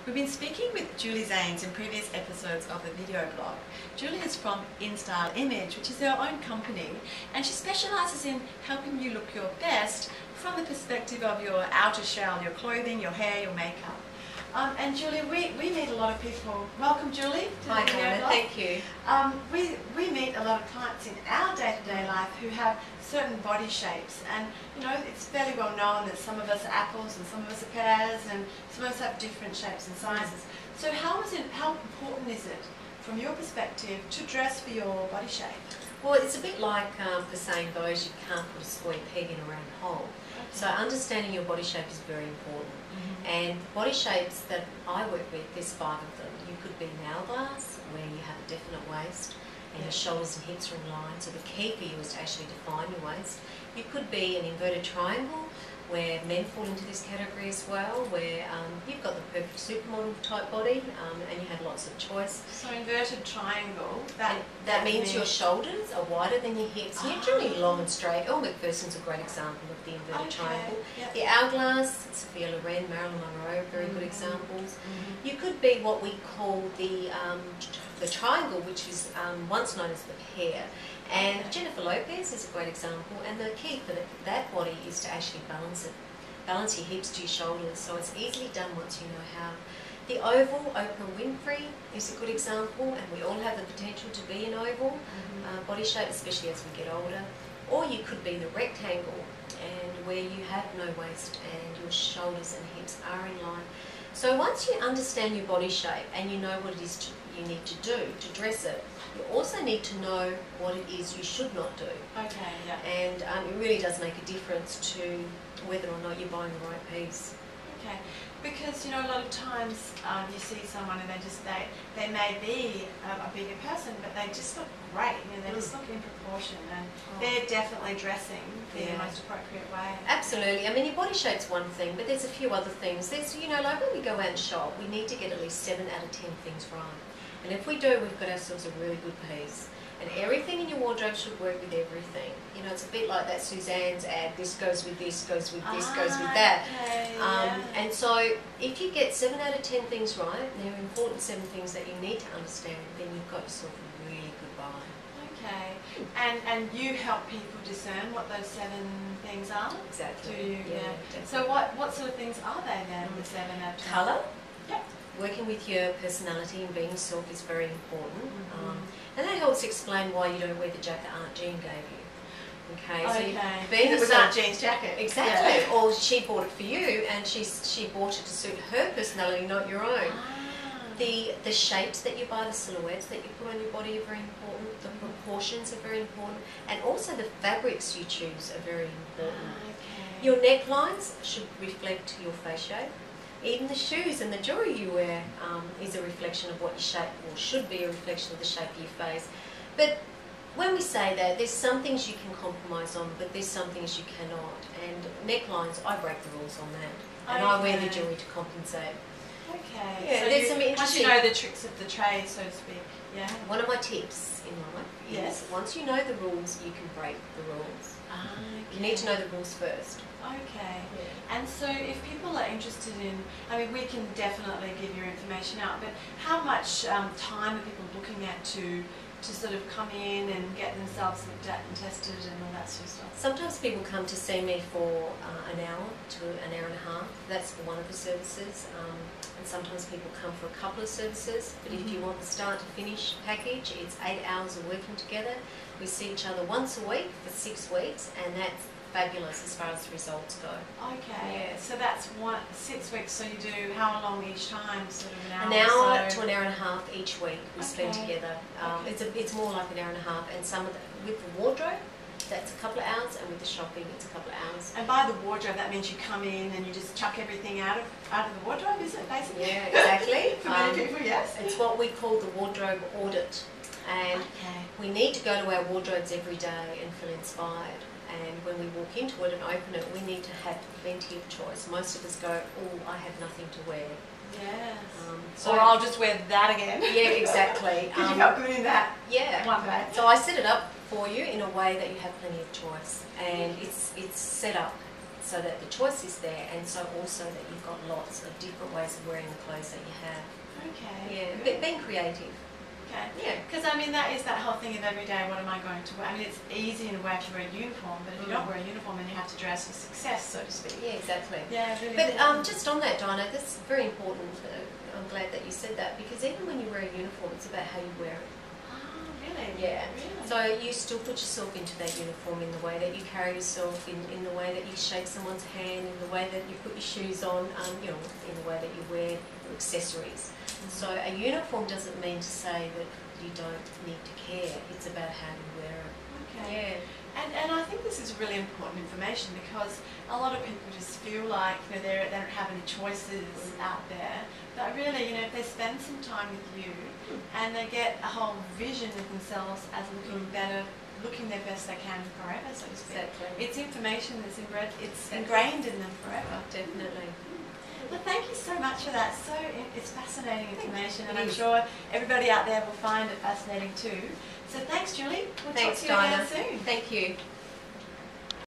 We've been speaking with Julie Zanes in previous episodes of the video blog. Julie is from InStyle Image, which is their own company, and she specialises in helping you look your best from the perspective of your outer shell, your clothing, your hair, your makeup. And Julie, we meet a lot of people. Welcome, Julie, to Hi, the video Mona. blog. Thank you. We meet a lot of clients in our day-to-day life who have certain body shapes, and you know, it's fairly well known that some of us are apples and some of us are pears, and some of us have different shapes and sizes. So how important is it, from your perspective, to dress for your body shape? Well, it's a bit like the saying goes, you can't put a square peg in a round hole. Okay. So understanding your body shape is very important. And body shapes that I work with, there's 5 of them. You could be an hourglass, where you have a definite waist, and your shoulders and hips are in line. So the key for you is to actually define your waist. You could be an inverted triangle, where men fall into this category as well, where you've got the perfect supermodel type body, and you have lots of choice. So inverted triangle, that means your shoulders are wider than your hips. You're generally long and straight. Elle Macpherson's a great example of the inverted triangle. Yep. The hourglass, Sophia Loren, Marilyn Monroe, very good examples. You could be what we call the triangle, which is once known as the pear. And Jennifer Lopez is a great example, and the key for that body is to actually balance it. Balance your hips to your shoulders, so it's easily done once you know how. The oval, Oprah Winfrey is a good example, and we all have the potential to be an oval body shape, especially as we get older. Or you could be the rectangle, and where you have no waist and your shoulders and hips are in line. So once you understand your body shape and you know what it is you need to do to dress it, you also need to know what it is you should not do. Okay, yeah. And it really does make a difference to whether or not you're buying the right piece. Okay, because you know, a lot of times you see someone and they may be a bigger person, but they just look great. You know, they just look in proportion, and they're definitely dressing the most appropriate way. Absolutely. I mean, your body shape's one thing, but there's a few other things. There's, you know, like when we go out and shop, we need to get at least 7 out of 10 things right. And if we do, we've got ourselves a really good piece. And everything in your wardrobe should work with everything. You know, it's a bit like that Suzanne's ad, this goes with this, goes with this, goes with that. Okay, And so if you get 7 out of 10 things right, and they're important 7 things that you need to understand, then you've got yourself a really good buy. Okay, and you help people discern what those 7 things are? Exactly. Do you? Yeah. So what sort of things are they then, the 7 out of 10? Colour. Yep. Working with your personality and being yourself is very important. And that helps explain why you don't wear the jacket Aunt Jean gave you. Okay, so being it was Aunt Jean's jacket. Exactly. Yeah. Or she bought it for you, and she bought it to suit her personality, not your own. The shapes that you buy, the silhouettes that you put on your body are very important. The proportions are very important, and also the fabrics you choose are very important. Okay. Your necklines should reflect your face shape. Even the shoes and the jewellery you wear is a reflection of what your shape, or should be a reflection of the shape of your face. But when we say that, there's some things you can compromise on, but there's some things you cannot. And necklines, I break the rules on that. And I wear the jewellery to compensate. Okay. Yeah, so there's some once interesting... you know the tricks of the trade, so to speak. Yeah. One of my tips in life is once you know the rules, you can break the rules. Okay. You need to know the rules first. Okay. Yeah. And so if people are interested in, I mean, we can definitely give your information out, but how much time are people looking at to sort of come in and get themselves looked at and tested and all that sort of stuff? Sometimes people come to see me for an hour to an hour and a half. That's for one of the services. And sometimes people come for a couple of services. But if you want the start to finish package, it's 8 hours of working together. We see each other once a week for 6 weeks, and that's fabulous as far as the results go. Okay, so that's 6 weeks, so you do how long each time, sort of an hour to an hour and a half each week we spend together. It's more like an hour and a half, and with the wardrobe, that's a couple of hours, and with the shopping, it's a couple of hours. And by the wardrobe, that means you come in and you just chuck everything out of the wardrobe, is it, basically? Yeah, exactly. For many people, yes. It's what we call the wardrobe audit, and we need to go to our wardrobes every day and feel inspired. And when we walk into it and open it, we need to have plenty of choice. Most of us go, oh, I have nothing to wear. Yes. So or I'll just wear that again. Yeah, exactly. Because you felt good in that one day. So I set it up for you in a way that you have plenty of choice. And it's set up so that the choice is there, and so also that you've got lots of different ways of wearing the clothes that you have. Okay. Yeah, but being creative. Okay. Yeah. Because I mean, that is that whole thing of every day, what am I going to wear? I mean, it's easy in a way to wear a uniform, but if you don't wear a uniform, then you have to dress for success, so to speak. Yeah, exactly. Yeah, really. But just on that, Dinah, that's very important. I'm glad that you said that, because even when you wear a uniform, it's about how you wear it. Oh, really? Yeah. Really? So you still put yourself into that uniform in the way that you carry yourself, in the way that you shake someone's hand, in the way that you put your shoes on, you know, in the way that you wear your accessories. So a uniform doesn't mean to say that you don't need to care. It's about how you wear it. Okay. Yeah. And I think this is really important information, because a lot of people just feel like, you know, they don't have any choices out there. But really, you know, if they spend some time with you and they get a whole vision of themselves as looking better, looking their best they can forever, so to speak. Exactly. It's information that's ingrained in them forever. Definitely. Well, thank you so much for that. It's fascinating information, and It I'm is. sure everybody out there will find it fascinating too. So thanks, Julie. We'll Thanks, talk to you Dinah. again soon. Thank you.